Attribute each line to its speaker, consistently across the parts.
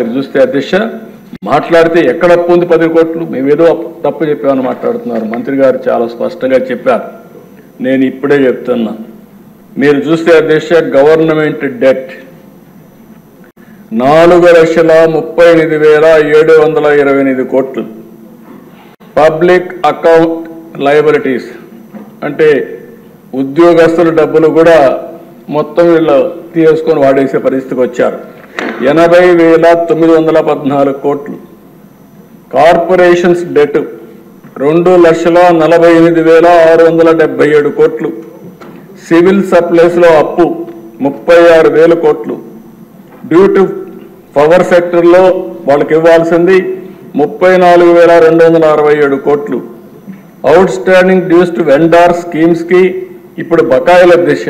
Speaker 1: మీరు చూస్తే అధ్యక్ష మాట్లాడితే ఎక్కడ అప్పు ఉంది 10 కోట్లు మేమేదో తప్పు చెప్పామని మాట్లాడుతున్నారు. మంత్రి గారు చాలా స్పష్టంగా చెప్పారు. నేను ఇప్పుడే చెప్తున్నా, మీరు చూస్తే అధ్యక్ష గవర్నమెంట్ డెట్ 4,38,728 కోట్లు. పబ్లిక్ అకౌంట్ లయబిలిటీస్ అంటే ఉద్యోగస్తుల డబ్బులు కూడా మొత్తం వీళ్ళు తీసుకొని వాడేసే పరిస్థితికి వచ్చారు. 80,914 కోట్లు. కార్పొరేషన్స్ డెట్ 2,48,677 కోట్లు. సివిల్ సప్లైస్ లో అప్పు 36,000 కోట్లు. డ్యూ టు పవర్ సెక్టర్ లో వాళ్ళకి ఇవ్వాల్సింది 34,267 కోట్లు. Outstanding dues to vendor schemes కి ఇప్పుడు బకాయిల దిశ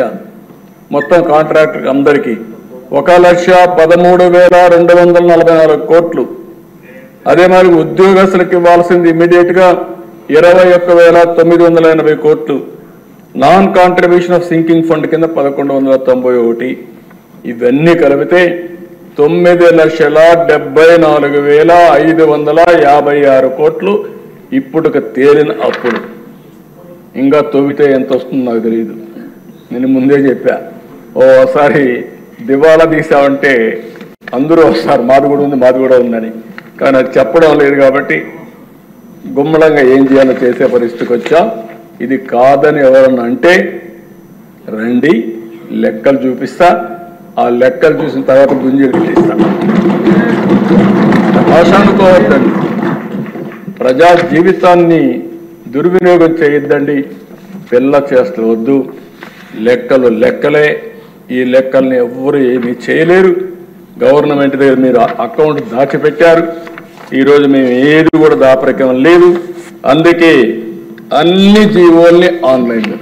Speaker 1: మొత్తం కాంట్రాక్టర్ అందరికీ 1,13,244 కోట్లు. అదే మరి ఉద్యోగస్తులకు ఇవ్వాల్సింది ఇమీడియట్ గా 21,980 కోట్లు. Non contribution of sinking fund కింద 1,191. ఇవన్నీ కలిపితే 9,74,556 కోట్లు ఇప్పుడు తేలిన అప్పులు. ఇంకా తవ్వితే ఎంత వస్తుందో నాకు తెలియదు. నేను ముందే చెప్పా, ఓసారి దివాలా తీసామంటే అందరూ వస్తారు, మాది కూడా ఉందని. కానీ అది చెప్పడం లేదు కాబట్టి గుమ్మలంగా ఏం చేయాలో చేసే పరిస్థితికి వచ్చా. ఇది కాదని ఎవరన్నా అంటే రండి, లెక్కలు చూపిస్తా. ఆ లెక్కలు చూసిన తర్వాత గుంజీలు పెట్టిస్తా. భాష అనుకోవద్దండి, ప్రజా జీవితాన్ని దుర్వినియోగం చేయొద్దండి. పిల్ల చేస్తూ వద్దు. లెక్కలు లెక్కలే. ఈ లెక్కల్ని ఎవ్వరు ఏమీ చేయలేరు. గవర్నమెంట్ దగ్గర మీరు అకౌంట్ దాచిపెట్టారు. ఈరోజు మేము ఏది కూడా దాపరికం లేదు. అందుకే అన్ని జీవోల్ని ఆన్లైన్లో